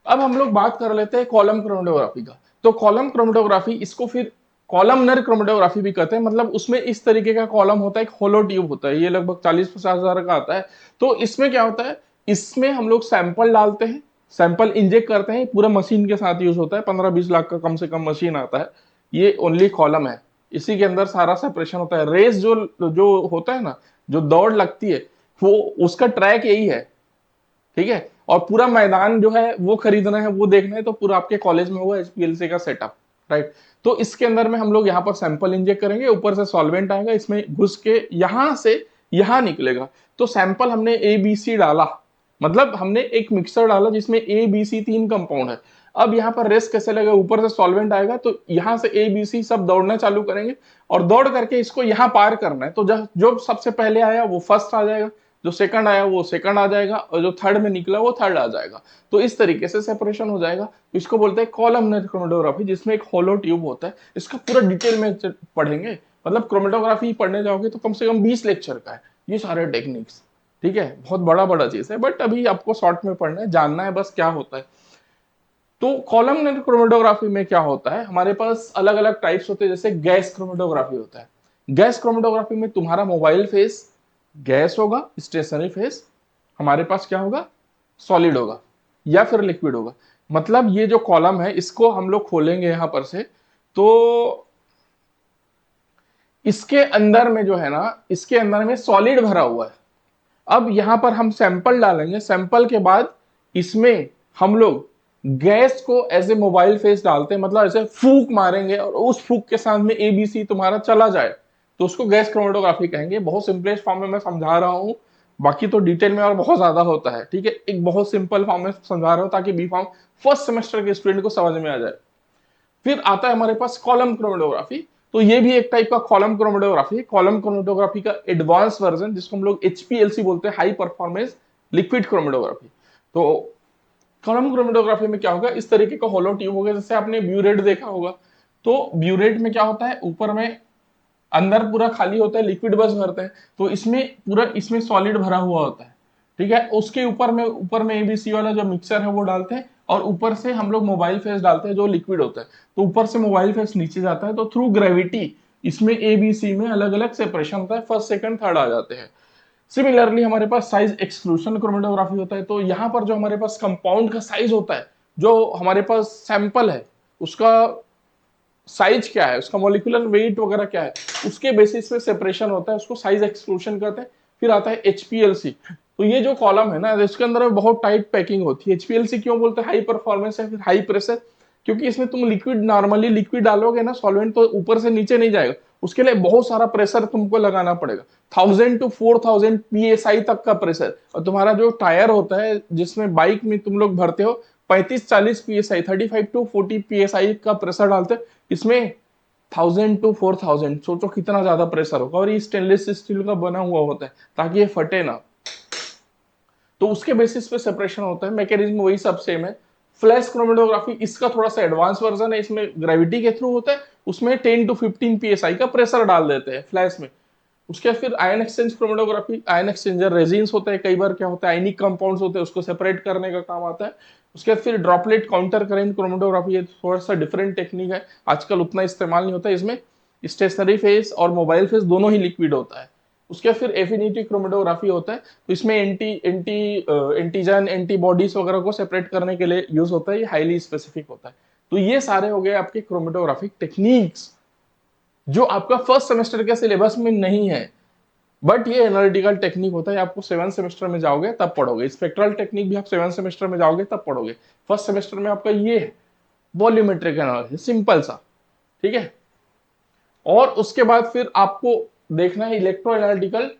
S1: अब हम लोग बात कर लेते हैं कॉलम क्रोमेटोग्राफी का। तो कॉलम क्रोमेटोग्राफी, इसको फिर कॉलमनर क्रोमेटोग्राफी भी कहते हैं। मतलब उसमें इस तरीके का कॉलम होता है, एक होलो ट्यूब होता है, ये लगभग 40-50 हजार का आता है। तो इसमें क्या होता है, इसमें हम लोग सैंपल डालते हैं, सैंपल इंजेक्ट करते हैं, पूरा मशीन के साथ यूज होता है। 15-20 लाख का कम से कम मशीन आता है। ये ओनली कॉलम है, इसी के अंदर सारा सेपरेशन होता है। रेस जो जो होता है ना, जो दौड़ लगती है, वो उसका ट्रैक यही है, ठीक है। और पूरा मैदान जो है वो खरीदना है, वो देखना है, तो पूरा आपके कॉलेज में होगा एचपीएलसी का सेटअप, राइट। तो इसके अंदर में हम लोग यहाँ पर सैंपल इंजेक्ट करेंगे, ऊपर से सॉल्वेंट आएगा, इसमें घुस के यहां से यहां निकलेगा। तो सैंपल हमने ए बी सी डाला, मतलब हमने एक मिक्सर डाला जिसमें ए बी सी 3 कंपाउंड है। अब यहाँ पर रेस कैसे लगेगा, ऊपर से सॉल्वेंट आएगा, तो यहां से ए बी सी सब दौड़ना चालू करेंगे, और दौड़ करके इसको यहाँ पार करना है। तो जो सबसे पहले आया वो फर्स्ट आ जाएगा, जो सेकंड आया वो सेकंड आ जाएगा, और जो थर्ड में निकला वो थर्ड आ जाएगा। तो इस तरीके से सेपरेशन हो जाएगा। इसको बोलते हैं कॉलमनर क्रोमेटोग्राफी, जिसमें एक होलो ट्यूब होता है। इसका पूरा डिटेल में पढ़ेंगे, मतलब क्रोमेटोग्राफी पढ़ने जाओगे तो कम से कम 20 लेक्चर का है ये सारे टेक्निक्स, ठीक है। बहुत बड़ा बड़ा चीज है, बट अभी आपको शॉर्ट में पढ़ना है, जानना है बस क्या होता है। तो कॉलमनर क्रोमेटोग्राफी में क्या होता है, हमारे पास अलग अलग टाइप्स होते हैं। जैसे गैस क्रोमेटोग्राफी होता है। गैस क्रोमेटोग्राफी में तुम्हारा मोबाइल फेस गैस होगा, स्टेशनरी फेस हमारे पास क्या होगा, सॉलिड होगा या फिर लिक्विड होगा। मतलब ये जो कॉलम है इसको हम लोग खोलेंगे यहां पर से, तो इसके अंदर में जो है ना, इसके अंदर में सॉलिड भरा हुआ है। अब यहां पर हम सैंपल डालेंगे, सैंपल के बाद इसमें हम लोग गैस को एज ए मोबाइल फेस डालते हैं, मतलब ऐसे फूक मारेंगे और उस फूक के साथ में एबीसी तुम्हारा चला जाए, तो उसको गैस क्रोमेटोग्राफी कहेंगे। बहुत सिंपलेस्ट फॉर्म में मैं समझा रहा हूं, बाकी तो डिटेल में और बहुत ज्यादा होता है, ठीक है। एक बहुत सिंपल फॉर्म में समझा रहा हूं ताकि बी फॉर्म फर्स्ट सेमेस्टर के स्टूडेंट को समझ में आ जाए। फिर आता है हमारे पास कॉलम क्रोमेटोग्राफी। तो ये भी एक टाइप का कॉलम क्रोमेटोग्राफी है। कॉलम क्रोमेटोग्राफी का एडवांस वर्जन, जिसको हम लोग एचपीएलसी बोलते हैं, हाई परफॉर्मेंस लिक्विड क्रोमेटोग्राफी। तो कॉलम क्रोमेटोग्राफी में क्या होगा, इस तरीके का होलो ट्यूब होगा, जैसे आपने ब्यूरेट देखा होगा। तो ब्यूरेट में क्या होता है, ऊपर में अंदर पूरा खाली होता है, लिक्विड बस भरते हैं। तो इसमें पूरा इसमें सॉलिड भरा हुआ होता है, ठीक है। उसके ऊपर में एबीसी वाला जो मिक्सर है वो डालते हैं, और ऊपर से हम लोग मोबाइल फेस डालते हैं जो लिक्विड होता है। तो ऊपर से मोबाइल फेस नीचे जाता है, तो थ्रू ग्रेविटी इसमें एबीसी में अलग अलग सेपरेशन होता है, फर्स्ट सेकंड थर्ड आ जाते हैं। सिमिलरली हमारे पास साइज एक्सक्लूशन क्रोमेटोग्राफी होता है। तो यहाँ पर जो हमारे पास कंपाउंड का साइज होता है, जो हमारे पास सैंपल है उसका साइज क्या है, उसका मॉलिक्यूलर वेट वगैरह क्या है, उसके बेसिस पे सेपरेशन होता है, उसको साइज एक्सक्लूशन कहते हैं। फिर आता है एचपीएलसी। तो ये जो कॉलम है ना, इसके अंदर बहुत टाइट पैकिंग होती है। एचपीएलसी क्यों बोलते हैं, हाई परफॉर्मेंस है, फिर हाई प्रेशर, क्योंकि इसमें तुम लिक्विड नॉर्मली लिक्विड डालोगे ना, सॉल्वेंट, तो ऊपर से नीचे नहीं जाएगा, उसके लिए बहुत सारा प्रेशर तुमको लगाना पड़ेगा, 1000 to 4000 PSI तक का प्रेशर। और तुम्हारा जो टायर होता है जिसमें बाइक में तुम लोग भरते हो, 35-40 psi, 35 to 40 psi का प्रेशर डालते हैं, इसमें 1000 to 4000, सोचो कितना ज्यादा प्रेशर होगा। और ये स्टेनलेस स्टील का बना हुआ होता है ताकि ये फटे ना, तो उसके बेसिस पे सेपरेशन होता है। मैकेनिज्म वही सब सेम है। फ्लैश क्रोमेटोग्राफी इसका थोड़ा सा एडवांस वर्जन है, इसमें ग्रेविटी के थ्रू होता है, उसमें 10 to 15 psi का प्रेशर डाल देते हैं फ्लैश में। उसके बाद फिर ion exchange chromatography, ion exchanger resins होते हैं, कई बार क्या होता है आयनिक कंपाउंड्स होते हैं, उसको सेपरेट करने का काम आता है। उसके बाद फिर ड्रॉपलेट काउंटर करेंट क्रोमेटोग्राफी, ये थोड़ा सा डिफरेंट टेक्निक है, आजकल उतना इस्तेमाल नहीं होता है। इसमें स्टेशनरी फेज और मोबाइल फेज दोनों ही लिक्विड होता है। उसके बाद फिर एफिनिटी क्रोमेटोग्राफी होता है, तो इसमें एंटीजन एंटीबॉडीज वगैरह को सेपरेट करने के लिए यूज होता है, ये हाईली स्पेसिफिक होता है। तो ये सारे हो गए आपके क्रोमेटोग्राफिक टेक्निक्स जो आपका फर्स्ट सेमेस्टर के सिलेबस में नहीं है, बट ये एनालिटिकल टेक्निक होता है, आपको 7 सेमेस्टर में जाओगे तब पढ़ोगे। स्पेक्ट्रल टेक्निक भी आप 7 सेमेस्टर में जाओगे तब पढ़ोगे। फर्स्ट सेमेस्टर में आपका ये है वॉल्यूमेट्रिक एनालिसिस, सिंपल सा, ठीक है। और उसके बाद फिर आपको देखना है इलेक्ट्रो एनालिटिकल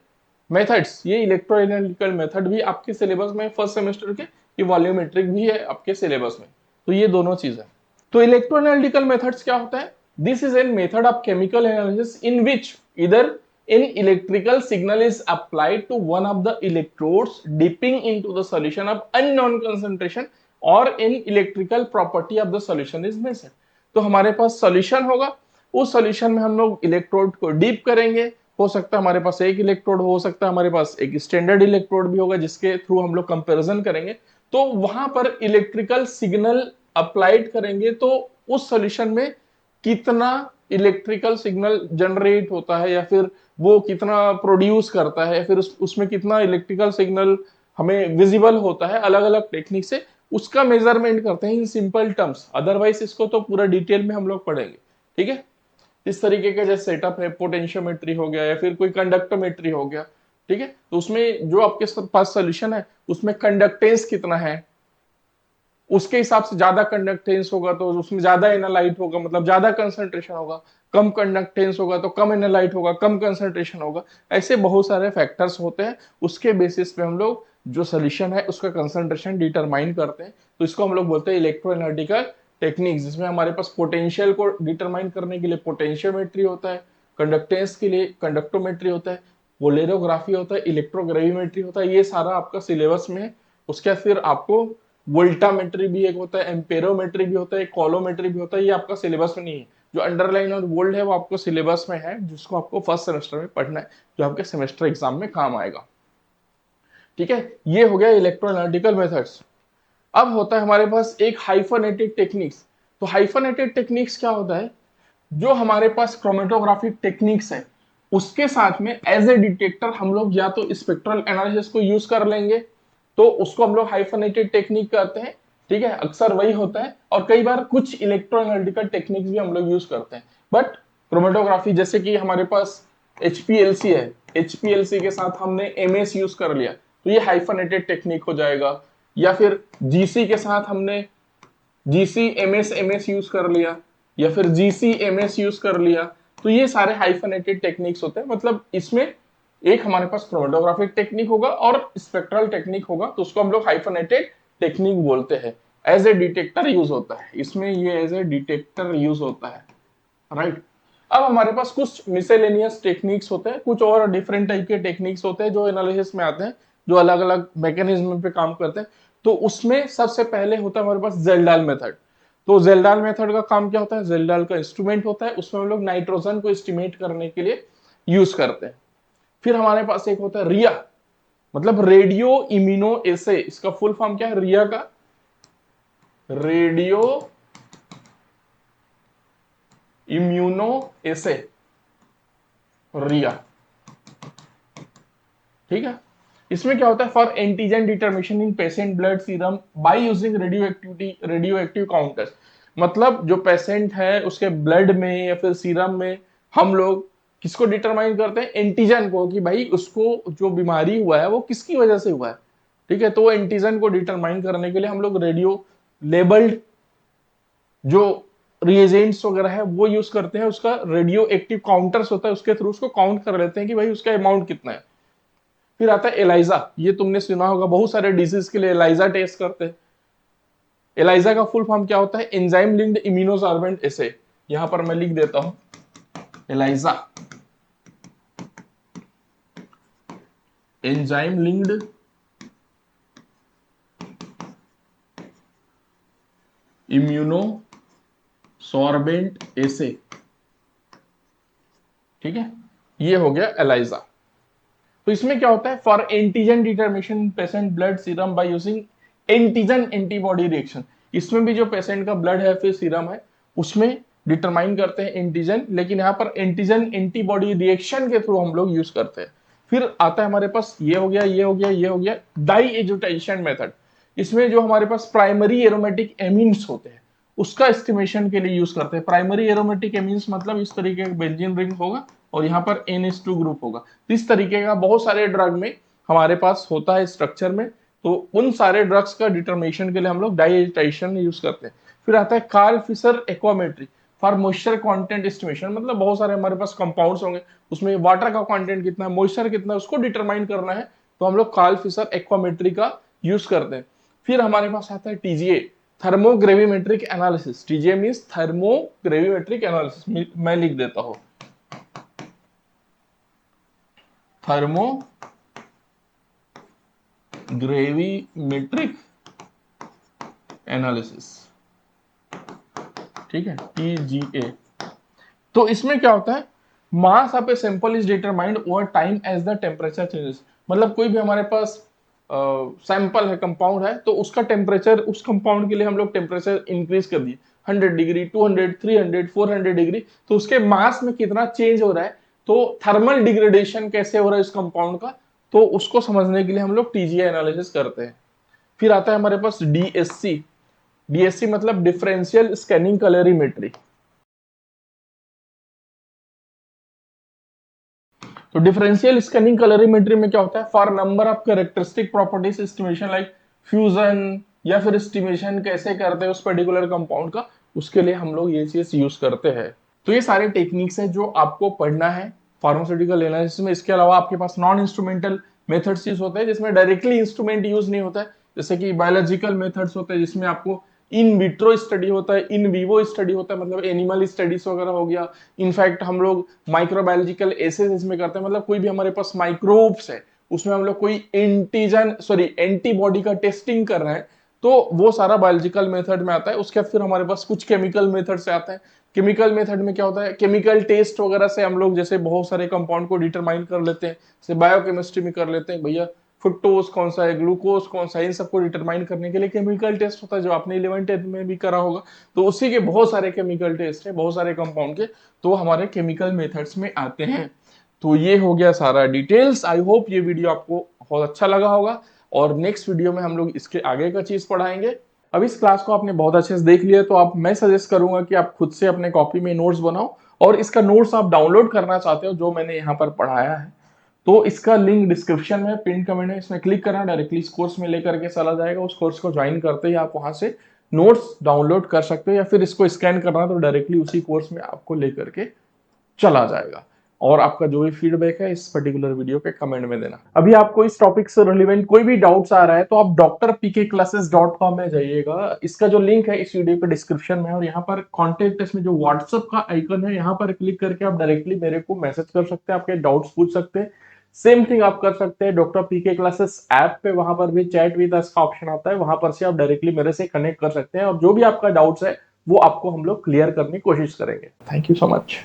S1: मेथड्स। ये इलेक्ट्रो एनालिटिकल मेथड भी आपके सिलेबस में फर्स्ट सेमेस्टर के, ये वॉल्यूमेट्रिक भी है आपके सिलेबस में, तो ये दोनों चीज है। तो इलेक्ट्रो एनालिटिकल मेथड्स क्या होता है? This is an method of chemical analysis in which इधर an electrical signal is applied to one of the electrodes dipping into the solution of unknown concentration or an electrical property of the solution is measured। तो हमारे पास solution होगा, उस solution में हम लोग electrode को deep करेंगे। हो सकता है हमारे पास एक इलेक्ट्रोड, हो सकता है हमारे पास एक स्टैंडर्ड इलेक्ट्रोड भी होगा जिसके थ्रू हम लोग कंपैरिजन करेंगे। तो वहां पर इलेक्ट्रिकल सिग्नल अप्लाइड करेंगे, तो उस सॉल्यूशन में कितना इलेक्ट्रिकल सिग्नल जनरेट होता है या फिर वो कितना प्रोड्यूस करता है, फिर उसमें कितना इलेक्ट्रिकल सिग्नल हमें विजिबल होता है, अलग अलग टेक्निक से उसका मेजरमेंट करते हैं इन सिंपल टर्म्स। अदरवाइज इसको तो पूरा डिटेल में हम लोग पढ़ेंगे, ठीक है। इस तरीके का जैसे सेटअप है, पोटेंशियोमेट्री हो गया या फिर कोई कंडक्टोमेट्री हो गया, ठीक है। तो उसमें जो आपके पास सोल्यूशन है उसमें कंडक्टेंस कितना है, उसके हिसाब से ज्यादा कंडक्टेंस होगा तो उसमें ज्यादा एनालाइट होगा, मतलब ज्यादा कंसंट्रेशन होगा। कम कंडक्टेंस होगा तो कम एनालाइट होगा, कम कंसंट्रेशन होगा। ऐसे बहुत सारे फैक्टर्स होते हैं, उसके बेसिस पे हम लोग जो सोल्यूशन है उसका कंसंट्रेशन डिटरमाइन करते हैं। तो इसको हम लोग बोलते हैं इलेक्ट्रो एनालिटिकल टेक्निक्स, जिसमें हमारे पास पोटेंशियल को डिटरमाइन करने के लिए पोटेंशियोमेट्री होता है, कंडक्टेंस के लिए कंडक्टोमेट्री होता है, पोलेरोग्राफी होता है, इलेक्ट्रोग्रेविमेट्री होता है। ये सारा आपका सिलेबस में है। उसके बाद फिर आपको वोल्टामेट्री भी एक होता है, एम्पेरोमेट्री भी होता है, कॉलोमेट्री भी होता है। ये आपका सिलेबस में नहीं है। जो अंडरलाइन और वोल्ट है वो आपको सिलेबस में है, जिसको आपको फर्स्ट सेमेस्टर में पढ़ना है, जो आपके सेमेस्टर एग्जाम में काम आएगा, ठीक है। ये हो गया इलेक्ट्रो एनालिटिकल मेथड्स। अब होता है हमारे पास एक हाइफनेटेड टेक्निक्स। तो हाइफनेटेड टेक्निक्स क्या होता है? जो हमारे पास क्रोमेटोग्राफिक टेक्निक्स है उसके साथ में एज ए डिटेक्टर हम लोग या तो स्पेक्ट्रल एनालिसिस को यूज कर लेंगे, तो उसको हम लोग हाइफनेटेड टेक्निक कहते हैं, ठीक है। अक्सर वही होता है। और कई बार कुछ इलेक्ट्रो एनालिटिकल टेक्निक्स भी हम लोग यूज करते हैं, बट क्रोमेटोग्राफी जैसे कि हमारे पास एचपीएलसी है, एचपीएलसी के साथ हमने एमएस यूज कर लिया तो ये हाइफनेटेड टेक्निक हो जाएगा। या फिर जीसी के साथ हमने जीसी एमएस एमएस यूज कर लिया, या फिर जीसी एमएस यूज कर लिया, तो ये सारे हाइफनेटेड टेक्निक्स होते हैं। मतलब इसमें एक हमारे पास क्रोमेटोग्राफिक टेक्निक होगा और स्पेक्ट्रल टेक्निक होगा, तो उसको हम लोग हाइफनेटेड टेक्निक बोलते हैं। एज ए डिटेक्टर यूज होता है इसमें, ये एज ए डिटेक्टर यूज होता है, राइट। अब हमारे पास कुछ मिसेलेनियस टेक्निक्स होते हैं, कुछ और डिफरेंट टाइप के टेक्निक्स होते हैं जो एनालिसिस में आते हैं, जो अलग अलग मैकेनिज्म पे काम करते हैं। तो उसमें सबसे पहले होता है हमारे पास जेल्डाल मेथड। तो जेल्डाल मेथड का काम क्या होता है? जेल्डाल का इंस्ट्रूमेंट होता है, उसमें हम लोग नाइट्रोजन को एस्टिमेट करने के लिए यूज करते हैं। फिर हमारे पास एक होता है रिया, मतलब रेडियो इम्यूनो एसे। इसका फुल फॉर्म क्या है रिया का? रेडियो इम्यूनो एसे, रिया, ठीक है। इसमें क्या होता है? For antigen determination in patient blood serum by using radio active counters. मतलब जो पेशेंट है उसके ब्लड में या फिर सीरम में हम लोग किसको डिटरमाइन करते हैं? एंटीजन को, कि भाई उसको जो बीमारी हुआ है वो किसकी वजह से हुआ है, ठीक है। तो एंटीजन को डिटरमाइन करने के लिए हम लोग रेडियो लेबल्ड जो रिएजेंट्स वगैरह है वो यूज करते हैं। उसका रेडियो एक्टिव काउंटर्स होता है, उसके थ्रू उसको काउंट कर लेते हैं कि भाई उसका अमाउंट कितना है। फिर आता है एलाइजा, ये तुमने सुना होगा, बहुत सारे डिजीज के लिए एलाइजा टेस्ट करते हैं। एलाइजा का फुल फॉर्म क्या होता है? Enzyme linked immunosorbent assay. यहां पर मैं लिख देता हूं ELISA, enzyme linked immunosorbent assay. ठीक है, ये हो गया एलाइजा। तो इसमें क्या होता है? For antigen determination patient blood serum by using antigen antibody reaction. इसमें भी जो पेशेंट का ब्लड है फिर सीरम है उसमें डिटरमाइन करते हैं एंटीजन, लेकिन यहाँ पर एंटीजन एंटीबॉडी रिएक्शन के थ्रू हम लोग यूज करते हैं। फिर आता है हमारे पास, ये हो गया, ये हो गया, ये हो गया, डाई एजुटेशन मेथड। इसमें जो हमारे पास प्राइमरी एरोमेटिक एमीन्स होते हैं उसका एस्टिमेशन के लिए यूज करते हैं। प्राइमरी एरोमेटिक एमीन्स मतलब इस तरीके का बेंजीन रिंग होगा और यहाँ पर NH2 ग्रुप होगा। इस तरीके का बहुत सारे ड्रग में हमारे पास होता है स्ट्रक्चर में। तो उन सारे ड्रग्स का डिटर्मिनेशन के लिए हम लोग डाइएजिटेशन यूज करते हैं। फिर आता है Karl Fischer aquametry for moisture content estimation. मतलब बहुत सारे हमारे पास कंपाउंड्स होंगे उसमें वाटर का कंटेंट कितना है, मॉइस्चर कितना है, उसको डिटरमाइन करना है तो हम लोग कार्ल फिशर एक्वामेट्री का यूज करते हैं। फिर हमारे पास आता है TGA, thermogravimetric analysis. TGA means thermogravimetric analysis. मैं लिख देता हूं थर्मोग्रेविमेट्रिक एनालिसिस। ठीक है, TGA। तो इसमें क्या होता है? Mass of a sample is determined over time as the temperature changes. मतलब कोई भी हमारे पास सैंपल है, कंपाउंड है, तो उसका टेम्परेचर, उस कंपाउंड के लिए हम लोग टेम्परेचर इंक्रीज कर दिए 100 डिग्री, 200, 300, 400 डिग्री, तो उसके मास में कितना चेंज हो रहा है, तो थर्मल डिग्रेडेशन कैसे हो रहा है इस कंपाउंड का, तो उसको समझने के लिए हम लोग TGA एनालिसिस करते हैं। फिर आता है हमारे पास DSC। DSC मतलब डिफरेंशियल स्कैनिंग कलरीमेट्री। तो डिफरेंशियल स्कैनिंग कलरीमेट्री में क्या होता है? For number of characteristic properties estimation like fusion, या फिर एस्टिमेशन कैसे करते हैं उस पर्टिकुलर कंपाउंड का, उसके लिए हम लोग ये चीज यूज करते हैं। तो ये सारे टेक्निक्स है जो आपको पढ़ना है फार्मास्यूटिकल एनालिसिस में। इसके अलावा आपके पास नॉन इंस्ट्रूमेंटल मेथड्स यूज होते हैं जिसमें डायरेक्टली इंस्ट्रूमेंट यूज नहीं होता है, जैसे कि बायोलॉजिकल मेथड्स होते हैं जिसमें आपको इन विट्रो स्टडी होता है, इन विवो स्टडी होता है, मतलब एनिमल स्टडीज वगैरह हो गया। इनफैक्ट हम लोग माइक्रोबायोलॉजिकल एसेस इसमें करते हैं, मतलब कोई भी हमारे पास माइक्रोब्स है उसमें हम लोग कोई एंटीबॉडी का टेस्टिंग कर रहे हैं, तो वो सारा बायोलॉजिकल मेथड में आता है। उसके बाद फिर हमारे पास कुछ केमिकल मेथड से आते हैं। केमिकल मेथड में क्या होता है? केमिकल टेस्ट वगैरह से हम लोग जैसे बहुत सारे कंपाउंड को डिटरमाइन कर लेते हैं, जैसे बायोकेमिस्ट्री में कर लेते हैं भैया फ्रुक्टोज कौन सा है, ग्लूकोज कौन सा है, इन सबको डिटरमाइन करने के लिए केमिकल टेस्ट होता है जो आपने 11th में भी करा होगा। तो उसी के बहुत सारे केमिकल टेस्ट है बहुत सारे कंपाउंड के, तो हमारे केमिकल मेथड्स में आते हैं। तो ये हो गया सारा डिटेल्स। आई होप ये वीडियो आपको बहुत अच्छा लगा होगा और नेक्स्ट वीडियो में हम लोग इसके आगे का चीज पढ़ाएंगे। अब इस क्लास को आपने बहुत अच्छे से देख लिया, तो आप मैं सजेस्ट करूंगा कि आप खुद से अपने कॉपी में नोट्स बनाओ, और इसका नोट्स आप डाउनलोड करना चाहते हो जो मैंने यहाँ पर पढ़ाया है तो इसका लिंक डिस्क्रिप्शन में, पिन कमेंट में, इसमें क्लिक करना, डायरेक्टली इस कोर्स में लेकर के चला जाएगा। उस कोर्स को ज्वाइन करते ही आप वहां से नोट्स डाउनलोड कर सकते हो, या फिर इसको स्कैन करना तो डायरेक्टली उसी कोर्स में आपको लेकर के चला जाएगा। और आपका जो भी फीडबैक है इस पर्टिकुलर वीडियो के कमेंट में देना। अभी आपको इस टॉपिक से रिलेवेंट कोई भी डाउट्स आ रहा है तो आप drpkclasses.com में जाइएगा। इसका जो लिंक है इस वीडियो पे डिस्क्रिप्शन में है, और यहाँ पर कॉन्टेक्ट इसमें जो व्हाट्सएप का आइकन है यहाँ पर क्लिक करके आप डायरेक्टली मेरे को मैसेज कर सकते हैं, आपके डाउट्स पूछ सकते हैं। सेम थिंग आप कर सकते हैं डॉक्टर पीके क्लासेस ऐप पे, वहां पर भी चैट विद अस का ऑप्शन आता है, वहां पर से आप डायरेक्टली मेरे से कनेक्ट कर सकते हैं और जो भी आपका डाउट्स है वो आपको हम लोग क्लियर करने की कोशिश करेंगे। Thank you so much.